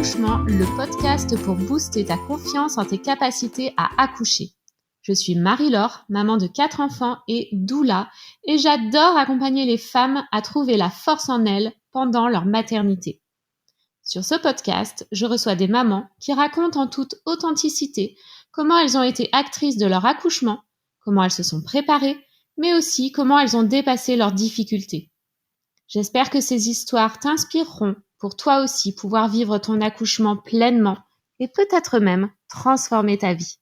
l'accouchement, le podcast pour booster ta confiance en tes capacités à accoucher. Je suis Marie-Laure, maman de 4 enfants et doula, et j'adore accompagner les femmes à trouver la force en elles pendant leur maternité. Sur ce podcast, je reçois des mamans qui racontent en toute authenticité comment elles ont été actrices de leur accouchement, comment elles se sont préparées, mais aussi comment elles ont dépassé leurs difficultés. J'espère que ces histoires t'inspireront pour toi aussi pouvoir vivre ton accouchement pleinement et peut-être même transformer ta vie.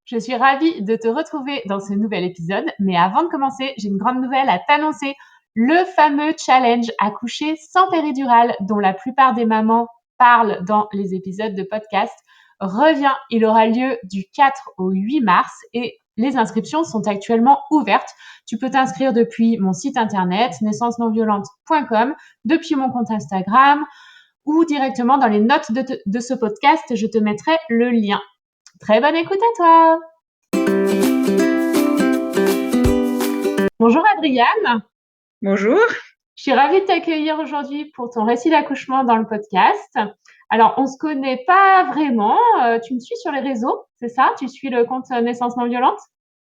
Je suis ravie de te retrouver dans ce nouvel épisode, mais avant de commencer, j'ai une grande nouvelle à t'annoncer. Le fameux challenge accoucher sans péridurale dont la plupart des mamans parlent dans les épisodes de podcast revient. Il aura lieu du 4 au 8 mars et les inscriptions sont actuellement ouvertes. Tu peux t'inscrire depuis mon site internet naissancenonviolente.com, depuis mon compte Instagram ou directement dans les notes de ce podcast, je te mettrai le lien. Très bonne écoute à toi. Bonjour Adriane. Bonjour. Je suis ravie de t'accueillir aujourd'hui pour ton récit d'accouchement dans le podcast. Alors, on se connaît pas vraiment. Tu me suis sur les réseaux, c'est ça? Tu suis le compte Naissance non violente?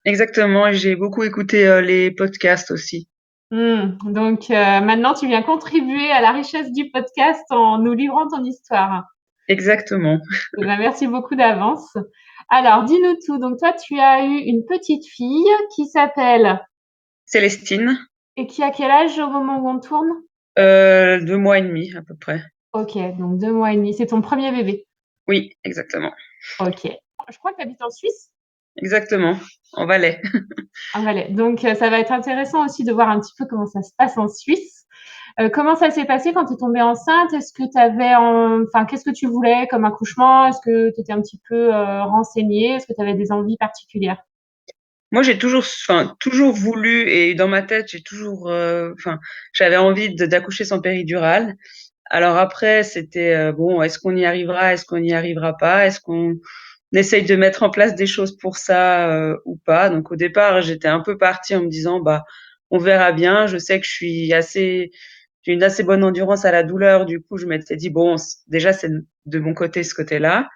Exactement, et j'ai beaucoup écouté les podcasts aussi. Donc, maintenant, tu viens contribuer à la richesse du podcast en nous livrant ton histoire. Exactement. Eh ben, merci beaucoup d'avance. Alors, dis-nous tout. Donc, toi, tu as eu une petite fille qui s'appelle Célestine, et qui a quel âge au moment où on tourne? 2 mois et demi à peu près. Ok, donc 2 mois et demi. C'est ton premier bébé? Oui, exactement. Ok. Je crois que tu habites en Suisse? Exactement, en Valais. Ah, Valais. Donc, ça va être intéressant aussi de voir un petit peu comment ça se passe en Suisse. Comment ça s'est passé quand tu es tombée enceinte? Est-ce que tu avais, enfin, qu'est-ce que tu voulais comme accouchement? Est-ce que tu étais un petit peu renseignée? Est-ce que tu avais des envies particulières? Moi, j'ai toujours voulu, et dans ma tête, j'avais envie d'accoucher sans péridurale. Alors après, c'était bon, est-ce qu'on y arrivera? Est-ce qu'on n'y arrivera pas? Est-ce qu'on essaye de mettre en place des choses pour ça ou pas? Donc au départ, j'étais un peu partie en me disant, bah, on verra bien. Je sais que j'ai une assez bonne endurance à la douleur. Du coup, je m'étais dit, bon, déjà, c'est de mon côté ce côté-là.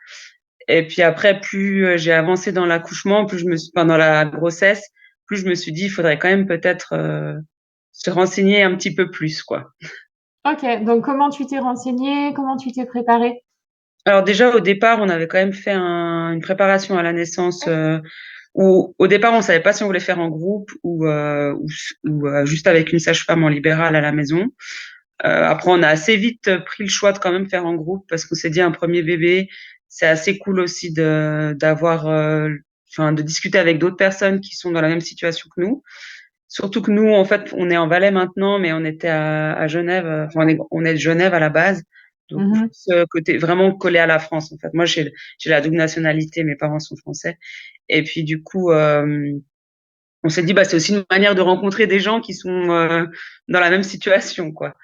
Et puis après, plus j'ai avancé dans l'accouchement, dans la grossesse, plus je me suis dit, il faudrait quand même peut-être se renseigner un petit peu plus, quoi. Ok, donc comment tu t'es renseignée? Comment tu t'es préparée? Alors déjà, au départ, on avait quand même fait une préparation à la naissance où au départ, on savait pas si on voulait faire en groupe ou juste avec une sage-femme en libéral à la maison. Après, on a assez vite pris le choix de quand même faire en groupe parce qu'on s'est dit un premier bébé, c'est assez cool aussi de discuter avec d'autres personnes qui sont dans la même situation que nous. Surtout que nous, en fait, on est en Valais maintenant, mais on était à Genève. Enfin, on est de Genève à la base, donc Mhm. ce côté vraiment collé à la France. En fait, moi, j'ai la double nationalité, mes parents sont français, et puis du coup, on s'est dit, bah, c'est aussi une manière de rencontrer des gens qui sont dans la même situation, quoi.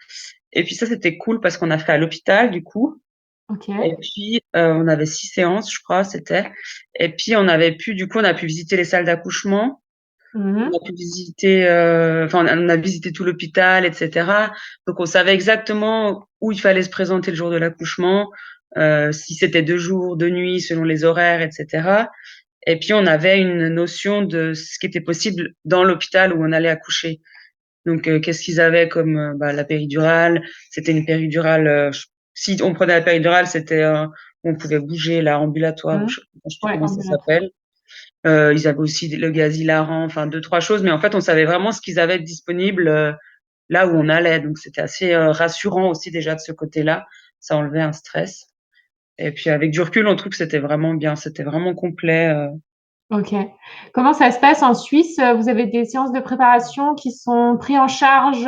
Et puis ça, c'était cool parce qu'on a fait à l'hôpital, du coup. Ok. Et puis, on avait 6 séances, je crois, c'était. Et puis, du coup, on a pu visiter les salles d'accouchement. On Mhm. a pu visiter, on a visité tout l'hôpital, etc. Donc, on savait exactement où il fallait se présenter le jour de l'accouchement, si c'était 2 jours, 2 nuits, selon les horaires, etc. Et puis, on avait une notion de ce qui était possible dans l'hôpital où on allait accoucher. Donc, qu'est-ce qu'ils avaient comme la péridurale? C'était une péridurale. Si on prenait la péridurale, c'était on pouvait bouger, là, ambulatoire, Mhm. je sais plus Ouais, comment ça ambulatoire. s'appelle. Ils avaient aussi le gaz hilarant, enfin deux trois choses, mais en fait, on savait vraiment ce qu'ils avaient de disponible là où on allait. Donc, c'était assez rassurant aussi déjà de ce côté-là. Ça enlevait un stress. Et puis, avec du recul, on trouve que c'était vraiment bien, c'était vraiment complet. Ok. Comment ça se passe en Suisse? Vous avez des séances de préparation qui sont prises en charge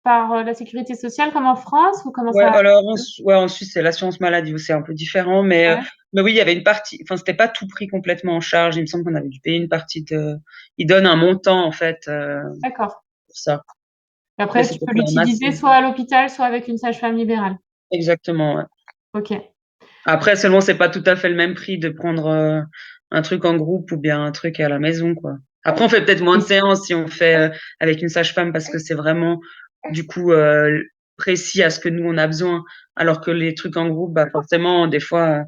par la sécurité sociale comme en France ou comment Ouais, ça? alors en Suisse, c'est l'assurance maladie où c'est un peu différent, Ouais, mais oui, il y avait une partie, enfin, c'était pas tout pris complètement en charge. Il me semble qu'on avait dû payer une partie ils donnent un montant, en fait, d'accord. pour ça. Et Mais après, tu c'était peux quand même l'utiliser assez, soit à l'hôpital, soit avec une sage-femme libérale. exactement, ouais. Ok. Après, seulement, c'est pas tout à fait le même prix de prendre un truc en groupe ou bien un truc à la maison, quoi. Après, on fait peut-être moins de Oui. séances si on fait avec une sage-femme parce que c'est vraiment, du coup, précis à ce que nous on a besoin. Alors que les trucs en groupe, bah forcément, des fois,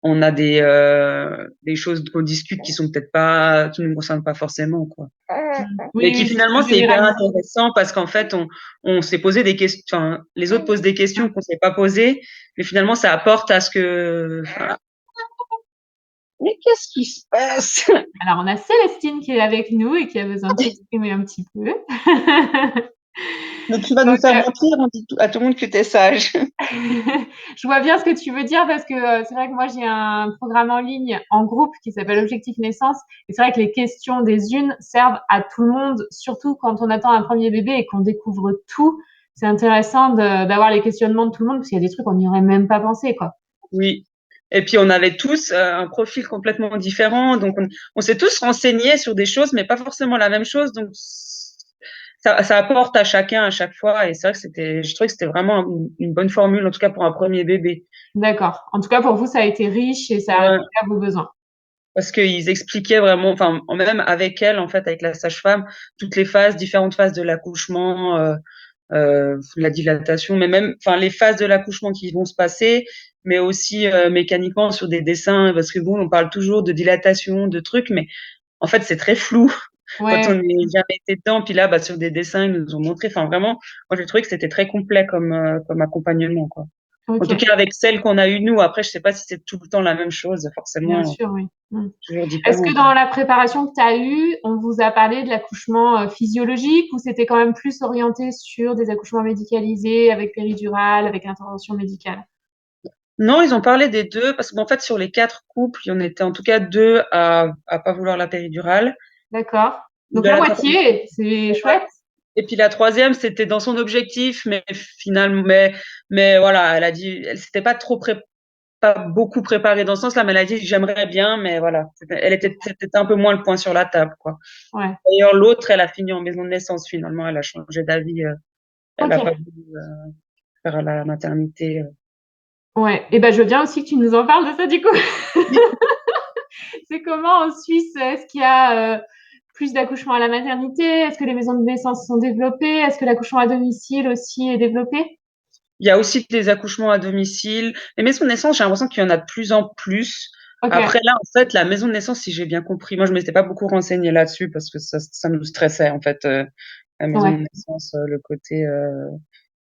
on a des choses qu'on discute qui sont peut-être pas, qui nous concernent pas forcément, quoi. Oui, Mais qui oui, c'est finalement plus c'est hyper généralisé. intéressant parce qu'en fait on s'est posé des questions, enfin les autres posent des questions qu'on s'est pas posées, mais finalement ça apporte à ce que. Voilà. Mais qu'est-ce qui se passe? Alors, on a Célestine qui est avec nous et qui a besoin de s'exprimer un petit peu. Mais tu vas nous Donc, faire mentir, on dit à tout le monde que t'es sage. je vois bien ce que tu veux dire parce que c'est vrai que moi j'ai un programme en ligne en groupe qui s'appelle Objectif Naissance et c'est vrai que les questions des unes servent à tout le monde, surtout quand on attend un premier bébé et qu'on découvre tout. C'est intéressant d'avoir les questionnements de tout le monde parce qu'il y a des trucs qu'on n'y aurait même pas pensé, quoi. Oui. Et puis on avait tous un profil complètement différent, donc on s'est tous renseignés sur des choses, mais pas forcément la même chose. Donc ça apporte à chacun à chaque fois. Et c'est vrai que je trouvais que c'était vraiment une bonne formule, en tout cas pour un premier bébé. D'accord. En tout cas, pour vous, ça a été riche et ça a Ouais. répondu à vos besoins. Parce qu'ils expliquaient vraiment, enfin, même avec elle, en fait, avec la sage-femme, toutes les phases, différentes phases de l'accouchement, la dilatation, mais même, enfin, les phases de l'accouchement qui vont se passer, mais aussi mécaniquement sur des dessins, parce que bon, on parle toujours de dilatation, de trucs, mais en fait, c'est très flou quand on Ouais. n'est jamais été dedans. Puis là, bah, sur des dessins, ils nous ont montré. Enfin, vraiment, moi, j'ai trouvé que c'était très complet comme accompagnement, quoi. En tout Ok. cas, avec celle qu'on a eue nous. Après, je sais pas si c'est tout le temps la même chose, Bien forcément, sûr, oui. Mm. toujours Est-ce que différent. dans la préparation que tu as eue, on vous a parlé de l'accouchement physiologique ou c'était quand même plus orienté sur des accouchements médicalisés avec péridurale, avec intervention médicale? Non, ils ont parlé des deux, parce qu'en fait, sur les 4 couples, il y en était en tout cas 2 à pas vouloir la péridurale. D'accord. Donc la La moitié, c'est chouette. Et puis la troisième, c'était dans son objectif, mais finalement, mais voilà, elle a dit, elle s'était pas pas beaucoup préparée dans ce sens-là, mais elle a dit, j'aimerais bien, mais voilà, c'était un peu moins le point sur la table, quoi. Ouais. D'ailleurs, l'autre, elle a fini en maison de naissance, finalement, elle a changé d'avis, elle a pas Ok. voulu faire la maternité. Ouais. Et ben je veux bien aussi que tu nous en parles de ça du coup. C'est comment en Suisse? Est-ce qu'il y a plus d'accouchements à la maternité? Est-ce que les maisons de naissance sont développées? Est-ce que l'accouchement à domicile aussi est développé? Il y a aussi des accouchements à domicile. Les maisons de naissance, j'ai l'impression qu'il y en a de plus en plus. Ok. Après, là, en fait, la maison de naissance, si j'ai bien compris, moi, je m'étais pas beaucoup renseignée là-dessus parce que ça nous stressait, en fait, la maison de Ouais. naissance, le côté,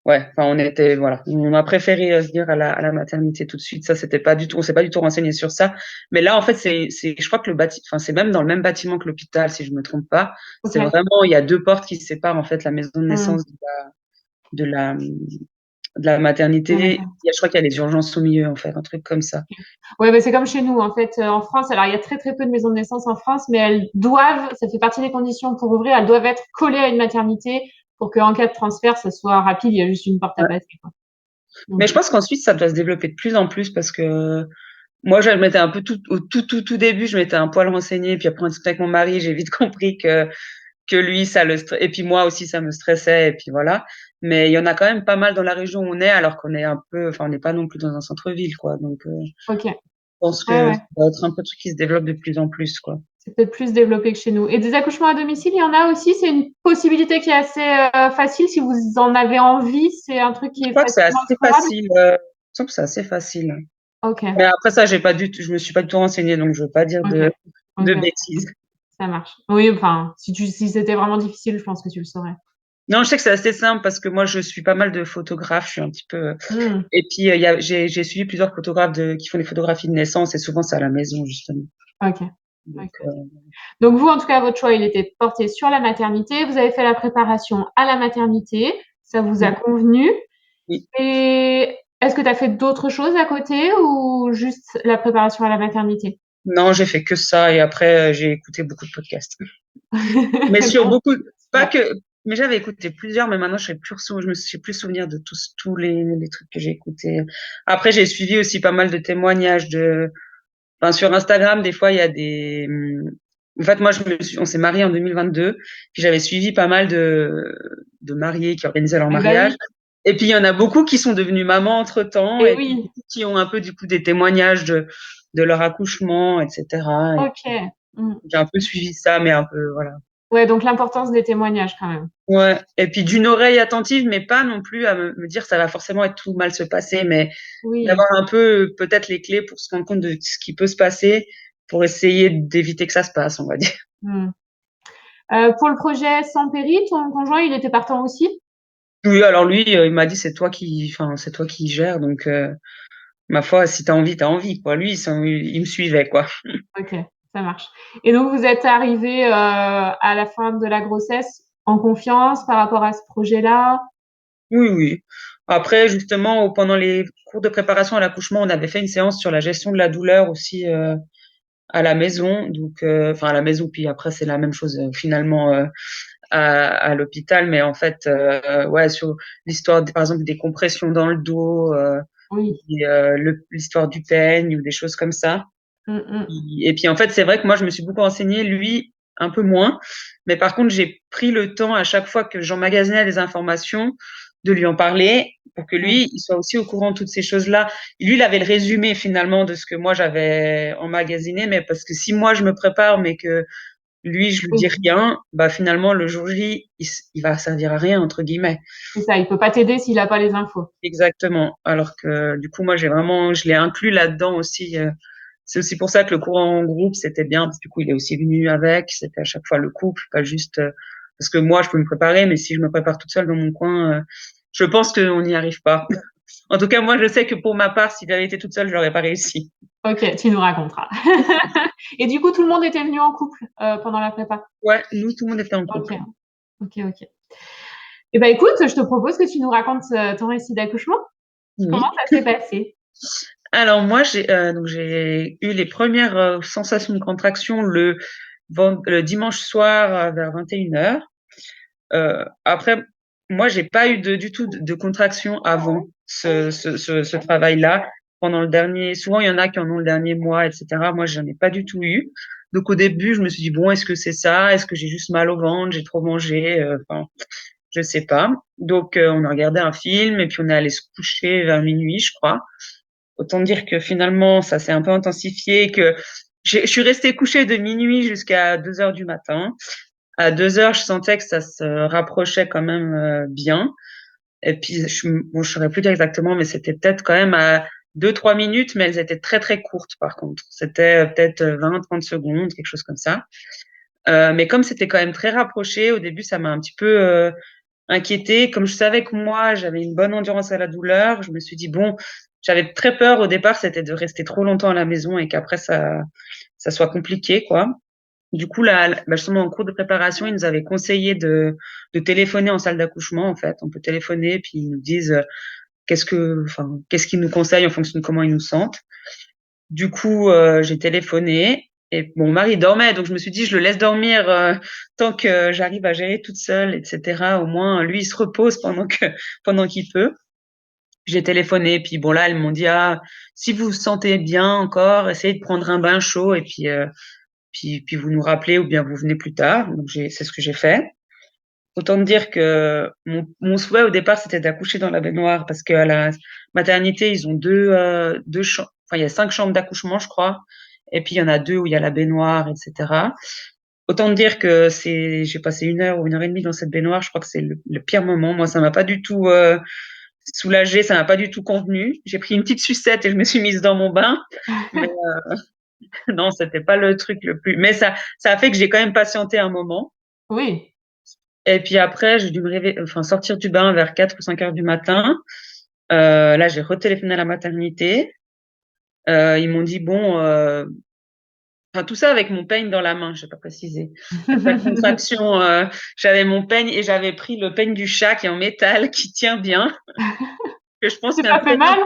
ouais, enfin, voilà, on a préféré se dire à la maternité tout de suite. Ça, c'était pas du tout, on s'est pas du tout renseigné sur ça. Mais là, en fait, je crois que enfin, c'est même dans le même bâtiment que l'hôpital, si je me trompe pas. C'est Ok. vraiment, il y a 2 portes qui séparent, en fait, la maison de Hmm. naissance de la, de la maternité. Je crois qu'il y a les urgences au milieu, en fait, un truc comme ça. Ouais, bah, c'est comme chez nous, en fait, en France. Alors, il y a très, très peu de maisons de naissance en France, mais elles doivent, ça fait partie des conditions pour ouvrir, elles doivent être collées à une maternité pour qu'en cas de transfert, ça soit rapide. Il y a juste une porte à Ouais. passer, quoi. Mais Donc, je pense qu'ensuite, ça doit se développer de plus en plus parce que moi, je m'étais un peu au tout début, je m'étais un poil renseignée. Puis après, en discutant avec mon mari, j'ai vite compris que lui, et puis moi aussi, ça me stressait. Et puis voilà. Mais il y en a quand même pas mal dans la région où on est, alors qu'on est un peu, enfin, on n'est pas non plus dans un centre-ville, quoi. Donc, je ok. pense Ouais, que ouais. ça doit être un peu truc qui se développe de plus en plus, quoi. C'est peut-être plus développé que chez nous. Et des accouchements à domicile, il y en a aussi. C'est une possibilité qui est assez facile. Si vous en avez envie, c'est un truc qui Je est crois que c'est facilement assez explorable. facile. Je trouve que c'est assez facile. Ok, Mais après ça, je me suis pas du tout renseignée, donc je veux pas dire ok, de ok. bêtises. Ça marche. Oui, enfin, si c'était vraiment difficile, je pense que tu le saurais. Non, je sais que c'est assez simple parce que moi, je suis pas mal de photographes. Je suis un petit peu. Hmm. Et puis, j'ai suivi plusieurs photographes qui font des photographies de naissance et souvent c'est à la maison, justement. Ok. Donc, Ok. Donc vous, en tout cas, votre choix, il était porté sur la maternité. Vous avez fait la préparation à la maternité. Ça vous a convenu. oui. Et est-ce que tu as fait d'autres choses à côté ou juste la préparation à la maternité? Non, j'ai fait que ça et après, j'ai écouté beaucoup de podcasts. Mais sur Bon, beaucoup, pas super. que, mais j'avais écouté plusieurs, mais maintenant, je me suis plus souvenir de tous les trucs que j'ai écoutés. Après, j'ai suivi aussi pas mal de témoignages enfin, sur Instagram, des fois, il y a en fait, moi, on s'est mariés en 2022, puis j'avais suivi pas mal de mariés qui organisaient leur Eh ben mariage. oui. Et puis, il y en a beaucoup qui sont devenus mamans entre-temps, Et et puis oui. beaucoup qui ont un peu, du coup, des témoignages de leur accouchement, etc. Et Ok. Hmm. j'ai un peu suivi ça, mais un peu, voilà. Ouais, donc l'importance des témoignages quand même. Ouais, et puis d'une oreille attentive, mais pas non plus à me dire ça va forcément être tout mal se passer, mais Oui. d'avoir un peu peut-être les clés pour se rendre compte de ce qui peut se passer, pour essayer d'éviter que ça se passe, on va dire. Mmh. Pour le projet Sans Péri, ton conjoint, il était partant aussi? Oui, alors lui, il m'a dit: c'est toi qui gères, donc ma foi, si tu as envie, tu as envie, quoi». Lui, il me suivait, quoi. OK, ça marche. Et donc vous êtes arrivés, à la fin de la grossesse en confiance par rapport à ce projet-là? Oui, oui. Après, justement, pendant les cours de préparation à l'accouchement, on avait fait une séance sur la gestion de la douleur aussi, à la maison, donc enfin à la maison, puis après c'est la même chose, finalement, à l'hôpital, mais en fait, ouais, sur l'histoire par exemple des compressions dans le dos, Oui. et l'histoire du peigne ou des choses comme ça. Mmh mh. Et puis en fait, c'est vrai que moi je me suis beaucoup renseignée, lui un peu moins, mais par contre j'ai pris le temps à chaque fois que j'emmagasinais des informations, de lui en parler pour que Mmh. lui, il soit aussi au courant de toutes ces choses-là. Lui, il avait le résumé finalement de ce que moi j'avais emmagasiné, mais parce que si moi je me prépare, mais que lui je lui dis Oui, rien, bah finalement le jour J, il va servir à rien entre guillemets. c'est ça, il peut pas t'aider s'il a pas les infos. Exactement. Alors que du coup moi je l'ai inclus là-dedans aussi, c'est aussi pour ça que le cours en groupe, c'était bien, parce que du coup, il est aussi venu avec, c'était à chaque fois le couple, pas juste, parce que moi, je peux me préparer, mais si je me prépare toute seule dans mon coin, je pense qu'on n'y arrive pas. En tout cas, moi, je sais que pour ma part, si j'avais été toute seule, j'aurais pas réussi. OK, tu nous raconteras. Et du coup, tout le monde était venu en couple, pendant la prépa? Ouais, nous, tout le monde était en OK. couple. OK, OK. Et bah, écoute, je te propose que tu nous racontes, ton récit d'accouchement. Comment Oui. ça s'est passé? Alors moi, j'ai eu les premières, sensations de contraction le dimanche soir, vers 21:00. Après, moi, j'ai pas eu du tout de contraction avant ce travail-là. Pendant le dernier souvent, il y en a qui en ont le dernier mois et cetera. Moi, j'en ai pas du tout eu. Donc au début, je me suis dit: «Bon, est-ce que c'est ça? Est-ce que j'ai juste mal au ventre? J'ai trop mangé?» Enfin, je sais pas. Donc on a regardé un film et puis on est allé se coucher vers minuit, je crois. Autant dire que finalement, ça s'est un peu intensifié, que je suis restée couchée de minuit jusqu'à 2:00 du matin. À 2:00, je sentais que ça se rapprochait quand même, bien, et puis je saurais plus dire exactement, mais c'était peut-être quand même à 2-3 minutes, mais elles étaient très, très courtes par contre. C'était, peut-être, 20-30 secondes, quelque chose comme ça. Mais comme c'était quand même très rapproché, au début, ça m'a un petit peu, inquiétée. Comme je savais que moi, j'avais une bonne endurance à la douleur, je me suis dit: «Bon», j'avais très peur au départ, c'était de rester trop longtemps à la maison et qu'après ça soit compliqué, quoi. Du coup, justement, en cours de préparation, ils nous avaient conseillé de téléphoner en salle d'accouchement, en fait. On peut téléphoner, puis ils nous disent, qu'est-ce qu'ils nous conseillent en fonction de comment ils nous sentent. Du coup, j'ai téléphoné et mon mari dormait, donc je me suis dit: «Je le laisse dormir, tant que j'arrive à gérer toute seule et cetera. Au moins, lui, il se repose pendant qu'il peut». J'ai téléphoné, puis bon, là, elles m'ont dit: «Ah, si vous vous sentez bien encore, essayez de prendre un bain chaud et puis vous nous rappelez ou bien vous venez plus tard». Donc c'est ce que j'ai fait. Autant te dire que mon souhait au départ, c'était d'accoucher dans la baignoire parce qu'à la maternité, ils ont 2 cham enfin, il y a 5 chambres d'accouchement, je crois, et puis il y en a 2 où il y a la baignoire et cetera. Autant te dire que j'ai passé 1 heure ou 1 heure et demie dans cette baignoire, je crois que c'est le pire moment. Moi, ça m'a pas du tout, soulagée, ça m'a pas du tout convenu. J'ai pris une petite sucette et je me suis mise dans mon bain, mais non, c'était pas le truc le plus, mais ça a fait que j'ai quand même patienté un moment. Oui. Et puis après, j'ai dû sortir du bain vers 4 ou 5 heures du matin. Là, j'ai retéléphoné à la maternité. Ils m'ont dit: «Bon», enfin tout ça avec mon peigne dans la main, j'ai pas précisé. À chaque contraction, j'avais mon peigne et j'avais pris le peigne du chat qui est en métal, qui tient bien, que je Ça pense t'a qu'un pas fait peigne, mal?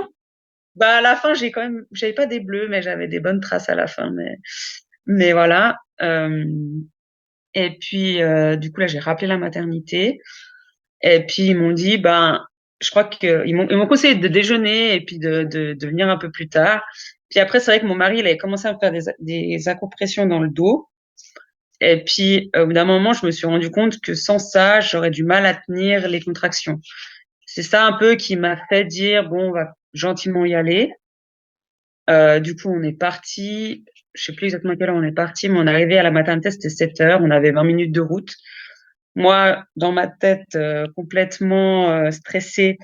bah, à la fin, j'avais pas des bleus, mais j'avais des bonnes traces à la fin, mais voilà. Et puis, du coup, là, j'ai rappelé la maternité. Et puis ils m'ont dit, ben, je crois qu'ils m'ont conseillé de déjeuner et puis de venir un peu plus tard. Puis après, c'est vrai que mon mari, il avait commencé à me faire des accompressions dans le dos. Et puis, au bout d'un moment, je me suis rendu compte que sans ça, j'aurais du mal à tenir les contractions. C'est ça un peu qui m'a fait dire: «Bon, on va gentiment y aller». Du coup, on est parti. je sais plus exactement à quelle heure on est parti, mais on est arrivé à la maternité, c'était 7 heures, on avait 20 minutes de route. Moi, dans ma tête, complètement stressée,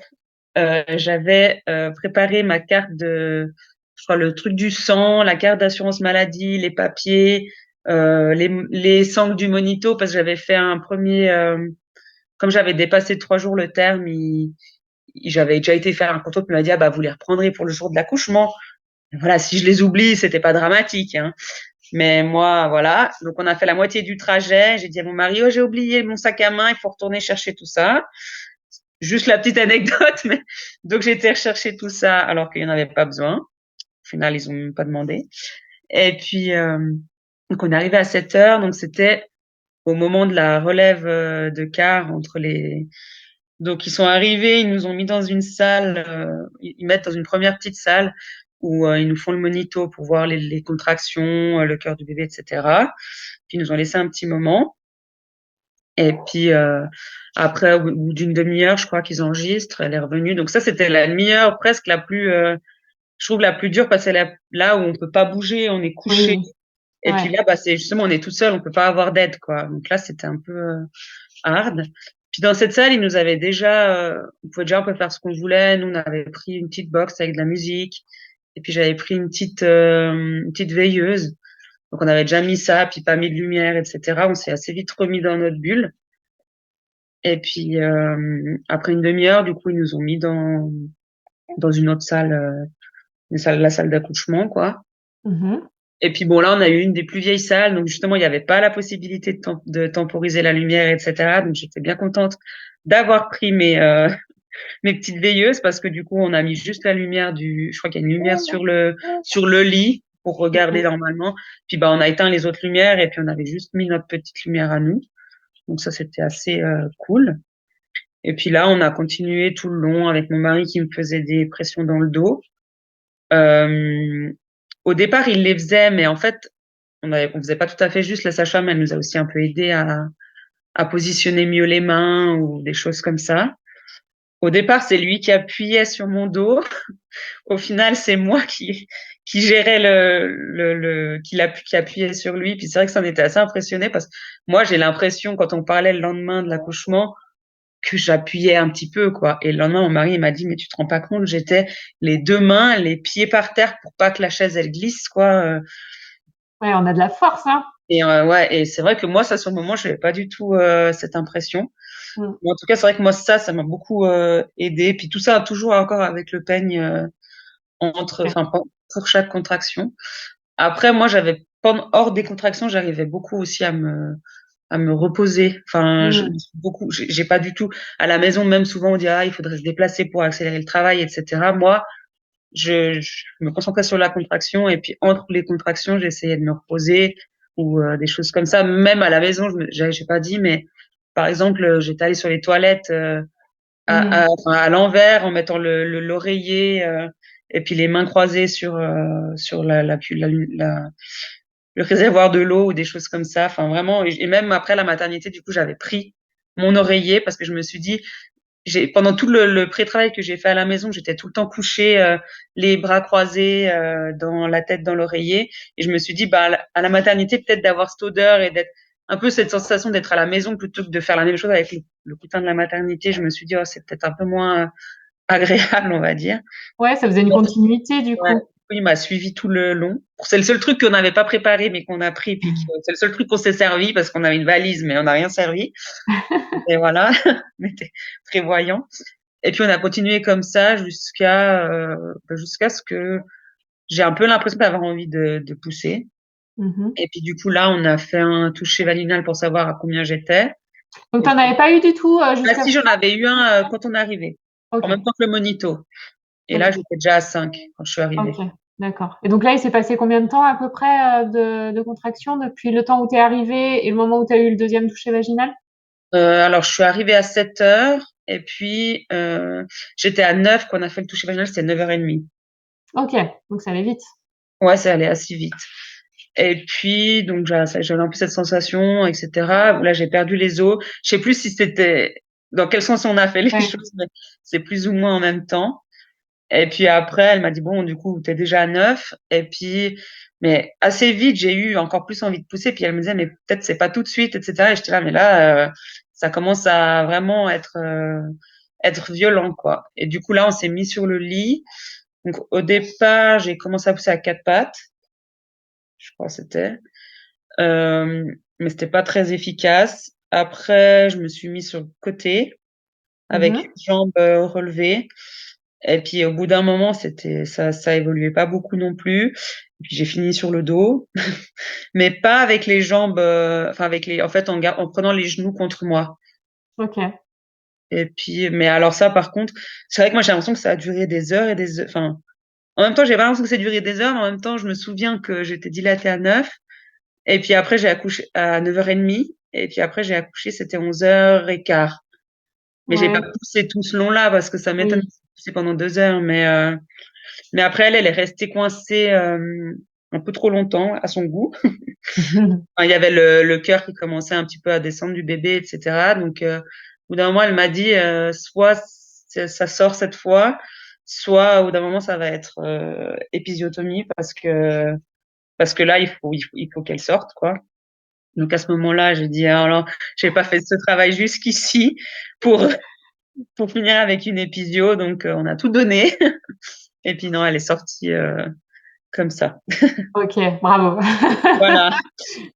j'avais préparé ma carte je crois, le truc du sang, la carte d'assurance maladie, les papiers, les sangles du monito, parce que j'avais fait un premier, comme j'avais dépassé 3 jours le terme, j'avais déjà été faire un contrôle, puis il m'a dit, ah bah, vous les reprendrez pour le jour de l'accouchement. Voilà, si je les oublie, c'était pas dramatique, hein. Mais moi, voilà. Donc, on a fait la moitié du trajet. J'ai dit à mon mari, oh, j'ai oublié mon sac à main, il faut retourner chercher tout ça. Juste la petite anecdote, mais donc j'ai été rechercher tout ça alors qu'il n'y en avait pas besoin. Au final, ils ont même pas demandé. Et puis, donc on est arrivé à 7 heures. Donc c'était au moment de la relève de quart entre les. Donc ils sont arrivés, ils nous ont mis dans une salle, ils mettent dans une première petite salle où ils nous font le monito pour voir les contractions, le cœur du bébé, etc. Puis ils nous ont laissé un petit moment. Et puis après, au bout d'une demi-heure, je crois qu'ils enregistrent, elle est revenue. Donc ça, c'était la demi-heure presque la plus, je trouve la plus dure parce que c'est là où on peut pas bouger, on est couché. Oui, Et puis ouais. là, bah, c'est justement, on est tout seul, on peut pas avoir d'aide, quoi. Donc là, c'était un peu hard. Puis dans cette salle, ils nous avaient déjà, on pouvait déjà un peu faire ce qu'on voulait. Nous, on avait pris une petite box avec de la musique. Et puis j'avais pris une petite veilleuse. Donc on avait déjà mis ça, puis pas mis de lumière, etc. On s'est assez vite remis dans notre bulle. Et puis après une demi-heure, du coup, ils nous ont mis dans une autre salle, la salle d'accouchement, quoi. Mhm. Et puis bon, là, on a eu une des plus vieilles salles, donc justement, il n'y avait pas la possibilité de temporiser la lumière, etc. Donc j'étais bien contente d'avoir pris mes petites veilleuses parce que du coup, on a mis juste la lumière je crois qu'il y a une lumière sur le lit pour regarder Mhm. normalement. Puis bah, on a éteint les autres lumières et puis on avait juste mis notre petite lumière à nous. Donc ça, c'était assez cool. Et puis là, on a continué tout le long avec mon mari qui me faisait des pressions dans le dos. Euh, Au départ, il les faisait, mais en fait, on faisait pas tout à fait juste. La sage-femme, elle nous a aussi un peu aidé à positionner mieux les mains ou des choses comme ça. Au départ, c'est lui qui appuyait sur mon dos. Au final, c'est moi qui gérais qui appuyait sur lui. Puis c'est vrai que ça en était assez impressionné parce que moi, j'ai l'impression, quand on parlait le lendemain de l'accouchement, que j'appuyais un petit peu, quoi. Et le lendemain, mon mari, il m'a dit, mais tu te rends pas compte, j'étais les deux mains, les pieds par terre pour pas que la chaise, elle glisse, quoi. Ouais, on a de la force, hein. Et ouais, et c'est vrai que moi, ça, sur le moment, je n'avais pas du tout cette impression. Mm. Mais en tout cas, c'est vrai que moi, ça m'a beaucoup aidé. Puis tout ça, toujours encore avec le peigne Ouais. enfin, pour chaque contraction. Après, moi, hors des contractions, j'arrivais beaucoup aussi à me reposer. Enfin, Mm. j'ai pas du tout, à la maison, même souvent, on dit, ah, il faudrait se déplacer pour accélérer le travail, etc. Moi, je me concentrais sur la contraction et puis entre les contractions, j'essayais de me reposer ou des choses comme ça. Même à la maison, j'ai pas dit, mais par exemple, j'étais allée sur les toilettes Mm. enfin, à l'envers en mettant l'oreiller et puis les mains croisées sur le réservoir de l'eau ou des choses comme ça. Enfin, vraiment, et même après la maternité, du coup, j'avais pris mon oreiller parce que je me suis dit, pendant tout le pré-travail que j'ai fait à la maison, j'étais tout le temps couchée, les bras croisés, dans la tête dans l'oreiller. Et je me suis dit, bah, à la maternité, peut-être d'avoir cette odeur et d'être un peu cette sensation d'être à la maison plutôt que de faire la même chose avec le coussin de la maternité. Je me suis dit, oh, c'est peut-être un peu moins agréable, on va dire. Ouais, ça faisait une continuité du Ouais, coup. il m'a suivi tout le long. C'est le seul truc qu'on n'avait pas préparé, mais qu'on a pris, puis c'est le seul truc qu'on s'est servi parce qu'on avait une valise, mais on n'a rien servi. Et voilà, on était prévoyants. Et puis on a continué comme ça jusqu'à ce que j'ai un peu l'impression d'avoir envie de pousser. Mhm. Et puis du coup là, on a fait un toucher vaginal pour savoir à combien j'étais. Donc, Et t'en puis, avais pas eu du tout ah jusqu'à si, j'en présent? avais eu un quand on est arrivé, en même Ok, temps que le monito. Et là, ok, j'étais déjà à 5 quand je suis ok, arrivée. d'accord. Et donc là, il s'est passé combien de temps à peu près de contraction depuis le temps où tu es arrivé et le moment où tu as eu le deuxième toucher vaginal? Alors, je suis arrivée à 7 heures et puis j'étais à 9 quand on a fait le toucher vaginal, c'était 9h30. Ok, donc ça allait vite. Ouais, ça allait assez vite. Et puis, donc, j'avais un peu cette sensation, etc. Là, j'ai perdu les os. Je sais plus si c'était dans quel sens on a fait les Ouais. choses, mais c'est plus ou moins en même temps. Et puis après, elle m'a dit, bon, du coup, t'es déjà à 9. Et puis, Mais assez vite, j'ai eu encore plus envie de pousser. Puis elle me disait, mais peut-être c'est pas tout de suite, etc. Et j'étais là, mais là, ça commence à vraiment être violent, quoi. Et du coup, là, on s'est mis sur le lit. Donc, au départ, j'ai commencé à pousser à quatre pattes, je crois que c'était. Mais c'était pas très efficace. Après, je me suis mis sur le côté avec Mhm. une jambe relevée. Et puis au bout d'un moment, ça évoluait pas beaucoup non plus. Et puis j'ai fini sur le dos, mais pas avec les jambes, enfin avec les, en fait, en prenant les genoux contre moi. Ok. Et puis, mais alors ça, par contre, c'est vrai que moi j'ai l'impression que ça a duré des heures et des heures. Enfin, en même temps, j'ai pas l'impression que ça a duré des heures. Mais en même temps, je me souviens que j'étais dilatée à 9. Et puis après, j'ai accouché à 9h30. Et puis après, j'ai accouché, c'était 11h15. Mais j'ai pas Ouais. poussé tout ce long-là parce que ça m'étonne de Oui. pousser pendant 2 heures. Mais après, elle est restée coincée un peu trop longtemps à son goût. Enfin, il y avait le cœur qui commençait un petit peu à descendre du bébé, etc. Donc, au bout d'un moment, elle m'a dit, soit ça sort cette fois, soit au bout d'un moment, ça va être épisiotomie parce que là, il faut qu'elle sorte, quoi. Donc à ce moment-là, j'ai dit, alors, j'ai pas fait ce travail jusqu'ici pour pour finir avec une épisio, donc on a tout donné. Et puis non, elle est sortie comme ça. Ok, bravo. Voilà.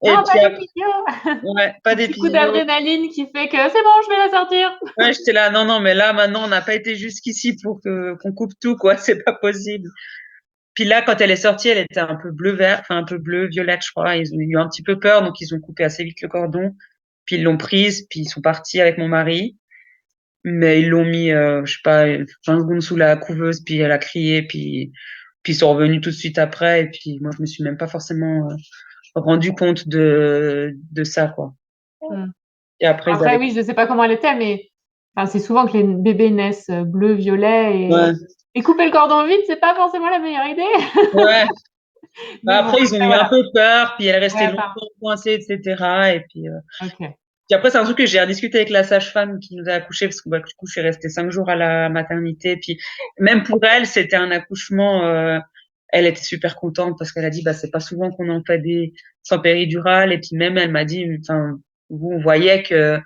Et Non, pas puis après, d'épisio. ouais, pas Un petit coup d'épisio. d'adrénaline qui fait que c'est bon, je vais la sortir. Ouais, j'étais là, non, non, mais là, maintenant, on n'a pas été jusqu'ici pour qu'on coupe tout, quoi. C'est pas possible. Puis là, quand elle est sortie, elle était un peu bleu vert, enfin un peu bleu violette, je crois. Ils ont eu un petit peu peur, donc ils ont coupé assez vite le cordon. Puis ils l'ont prise, puis ils sont partis avec mon mari. Mais ils l'ont mis, je sais pas, 20 secondes sous la couveuse, puis elle a crié, puis ils sont revenus tout de suite après. Et puis moi, je me suis même pas forcément rendu compte de ça, quoi. Hmm. Et après, ils Après, avaient. oui, je sais pas comment elle était, mais enfin, c'est souvent que les bébés naissent bleu, violet Ouais, et couper le cordon vite, c'est pas forcément la meilleure idée. ouais. Mais Bah, bon, après, ils ont après, eu un voilà. peu peur, puis elle Ouais, restait enfin, longtemps coincée, etc. Et ok. puis après, c'est un truc que j'ai rediscuté avec la sage-femme qui nous a accouché, parce que bah, du coup, je suis restée 5 jours à la maternité. Puis même pour elle, c'était un accouchement. Elle était super contente parce qu'elle a dit, bah, c'est pas souvent qu'on en fait des sans péridurale. Et puis même, elle m'a dit, enfin, vous, on voyait que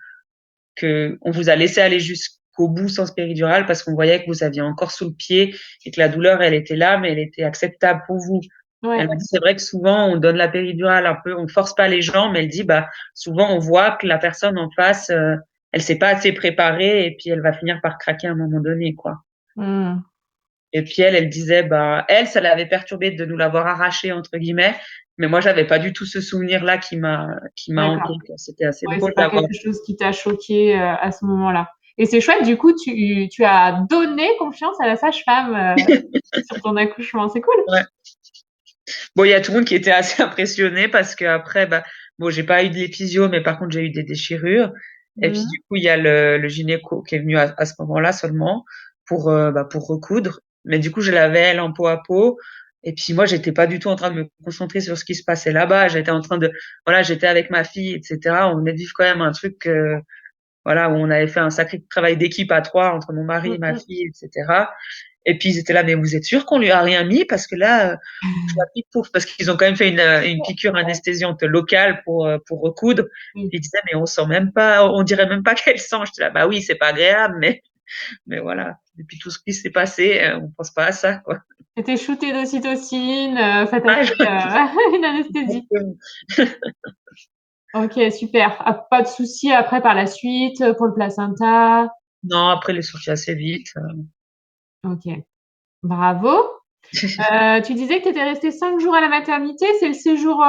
on vous a laissé aller jusqu'au bout sans péridurale parce qu'on voyait que vous aviez encore sous le pied et que la douleur, elle était là, mais elle était acceptable pour vous. Elle Ouais. m'a dit, c'est vrai que souvent, on donne la péridurale un peu, on force pas les gens, mais elle dit, bah, souvent, on voit que la personne en face, elle s'est pas assez préparée et puis elle va finir par craquer à un moment donné, quoi. Hmm. Et puis elle disait, bah, elle, ça l'avait perturbée de nous l'avoir arraché, entre guillemets, mais moi, j'avais pas du tout ce souvenir-là qui m'a hanté, D'accord. quoi. C'était assez Ouais, drôle c'est pas d'avoir. quelque chose qui t'a choqué à ce moment-là. Et c'est chouette, du coup, tu as donné confiance à la sage-femme sur ton accouchement. C'est cool. Ouais. Bon, il y a tout le monde qui était assez impressionné parce que après, bah, bon, j'ai pas eu de l'épisio, mais par contre, j'ai eu des déchirures. Et puis, du Mhm. coup, il y a le gynéco qui est venu à ce moment-là seulement pour recoudre. Mais du coup, je l'avais elle en peau à peau. Et puis, moi, j'étais pas du tout en train de me concentrer sur ce qui se passait là-bas. J'étais en train de, voilà, j'étais avec ma fille, etc. On venait de vivre quand même un truc, voilà, où on avait fait un sacré travail d'équipe à trois entre mon mari, ma Mhm. fille, etc. Et puis ils étaient là, mais vous êtes sûr qu'on lui a rien mis? Parce que là, je la pique pouf, parce qu'ils ont quand même fait une piqûre anesthésiante locale pour recoudre. Oui. Ils disaient, mais on sent même pas, on dirait même pas qu'elle sent. J'étais là, bah oui, c'est pas agréable, mais voilà. Depuis tout ce qui s'est passé, on pense pas à ça, quoi. T'étais shootée d'ocytocine, ça t'a Ah, fait une anesthésie. Ok, super. Ah, pas de soucis après par la suite pour le placenta. non, après, il est sorti assez vite. Ok, bravo. Tu disais que tu étais restée 5 jours à la maternité. C'est le séjour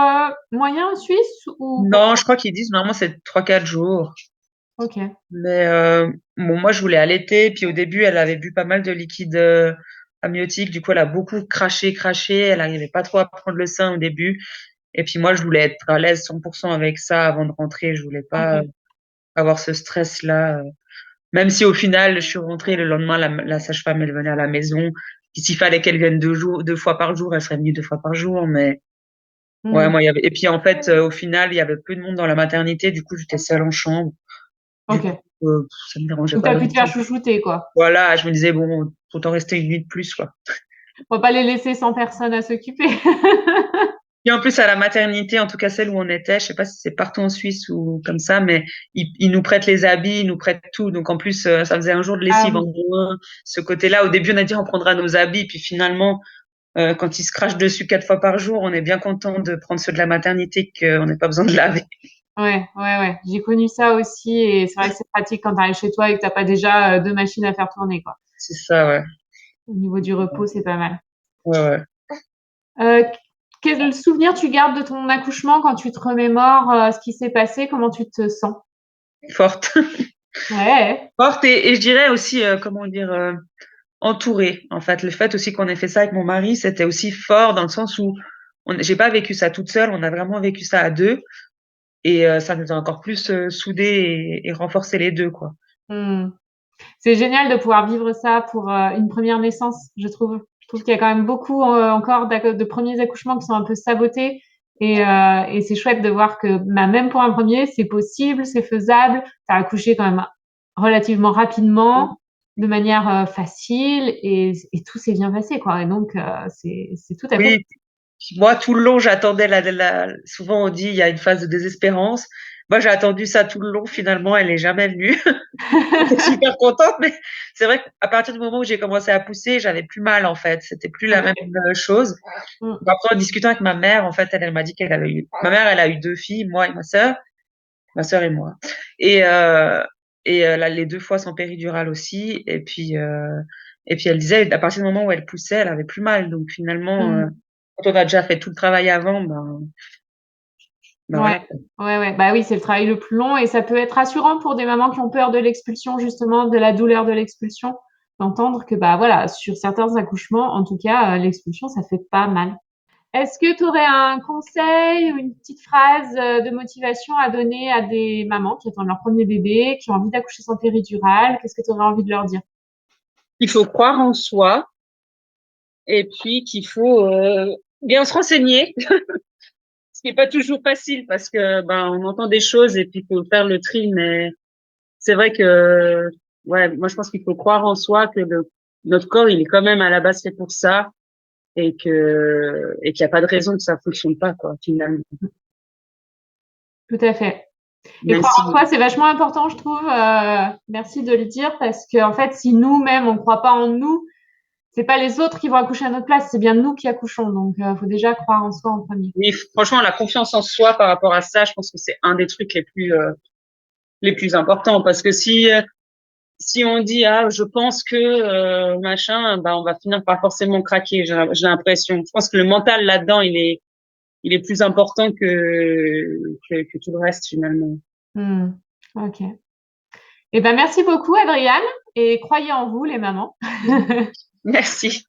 moyen en Suisse ou pas? Non, je crois qu'ils disent, normalement, c'est 3, 4 jours. Ok, Mais bon, moi, je voulais allaiter. Puis au début, elle avait bu pas mal de liquide amniotique. Du coup, elle a beaucoup craché, craché. Elle n'arrivait pas trop à prendre le sein au début. Et puis moi, je voulais être à l'aise 100% avec ça avant de rentrer. Je voulais pas ok. avoir ce stress-là. Même si au final, je suis rentrée le lendemain, la sage-femme, elle venait à la maison. Puis s'il fallait qu'elle vienne 2 fois par jour, elle serait venue 2 fois par jour. Mais ouais, Hmm, moi, il y avait. Et puis en fait, au final, il y avait peu de monde dans la maternité. Du coup, j'étais seule en chambre. Du coup, ok. ça me dérangeait Donc pas t'as de pu te faire rester. chouchouter, quoi. Voilà, je me disais, bon, autant rester une nuit de plus, quoi. On va pas les laisser sans personne à s'occuper. Et en plus, à la maternité, en tout cas celle où on était, je sais pas si c'est partout en Suisse ou comme ça, mais ils nous prêtent les habits, ils nous prêtent tout. Donc en plus, ça faisait un jour de Ah lessive en oui. moins. Ce côté-là, au début, on a dit on prendra nos habits, puis finalement, quand ils se crachent dessus 4 fois par jour, on est bien content de prendre ceux de la maternité qu'on n'ait pas besoin de laver. Ouais, ouais, ouais. J'ai connu ça aussi et c'est vrai que c'est pratique quand tu arrives chez toi et que t'as pas déjà 2 machines à faire tourner, quoi. C'est ça, ouais. Au niveau du repos, c'est pas mal. Ouais, ouais. Quel souvenir tu gardes de ton accouchement quand tu te remémores, ce qui s'est passé? Comment tu te sens? Forte. Ouais. Forte et je dirais aussi, comment dire, entourée. En fait, le fait aussi qu'on ait fait ça avec mon mari, c'était aussi fort dans le sens où j'ai pas vécu ça toute seule, on a vraiment vécu ça à deux. Et ça nous a encore plus soudés et renforcé les deux, quoi. Mmh. C'est génial de pouvoir vivre ça pour une première naissance, je trouve. Je trouve qu'il y a quand même beaucoup encore de premiers accouchements qui sont un peu sabotés. Et c'est chouette de voir que bah, même pour un premier, c'est possible, c'est faisable. Tu as accouché quand même relativement rapidement, de manière facile, et tout s'est bien passé, quoi. Et donc, c'est tout à fait. Oui, moi, tout le long, j'attendais souvent on dit il y a une phase de désespérance. Moi, j'ai attendu ça tout le long. Finalement, elle est jamais venue. J'étais super contente, mais c'est vrai qu'à partir du moment où j'ai commencé à pousser, j'avais plus mal, en fait. C'était plus la même chose. Mm, Après, en discutant avec ma mère, en fait, elle m'a dit qu'elle avait eu, ma mère, elle a eu 2 filles, moi et ma sœur et moi. Et, là, les 2 fois sans péridurale aussi. Et puis elle disait, à partir du moment où elle poussait, elle avait plus mal. Donc finalement, mm. quand on a déjà fait tout le travail avant, ben Ouais, voilà, quoi. ouais, ouais. Bah oui, c'est le travail le plus long et ça peut être rassurant pour des mamans qui ont peur de l'expulsion, justement, de la douleur de l'expulsion, d'entendre que, bah voilà, sur certains accouchements, en tout cas, l'expulsion, ça fait pas mal. Est-ce que tu aurais un conseil ou une petite phrase de motivation à donner à des mamans qui attendent leur premier bébé, qui ont envie d'accoucher sans péridurale? Qu'est-ce que tu aurais envie de leur dire? Il faut croire en soi et puis qu'il faut bien se renseigner, ce qui est pas toujours facile parce que ben on entend des choses et puis il faut faire le tri. Mais c'est vrai que ouais, moi je pense qu'il faut croire en soi que notre corps il est quand même à la base fait pour ça et qu'il n'y a pas de raison que ça fonctionne pas quoi finalement. Tout à fait. Et Même croire en si soi, c'est vachement important, je trouve. Merci de le dire parce que, en fait, si nous-mêmes, on croit pas en nous, c'est pas les autres qui vont accoucher à notre place, c'est bien nous qui accouchons. Donc, faut déjà croire en soi en premier. mais franchement la confiance en soi par rapport à ça, je pense que c'est un des trucs les plus importants parce que si on dit ah je pense que machin, bah on va finir par forcément craquer. J'ai l'impression. Je pense que le mental là-dedans il est plus important que tout le reste finalement. Hmm. Ok. Eh ben, merci beaucoup, Adriane, et croyez en vous, les mamans. Merci.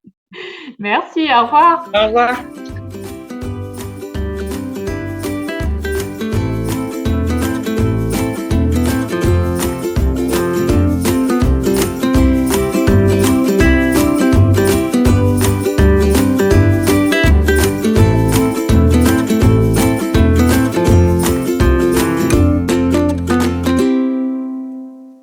Merci, au revoir. Au revoir.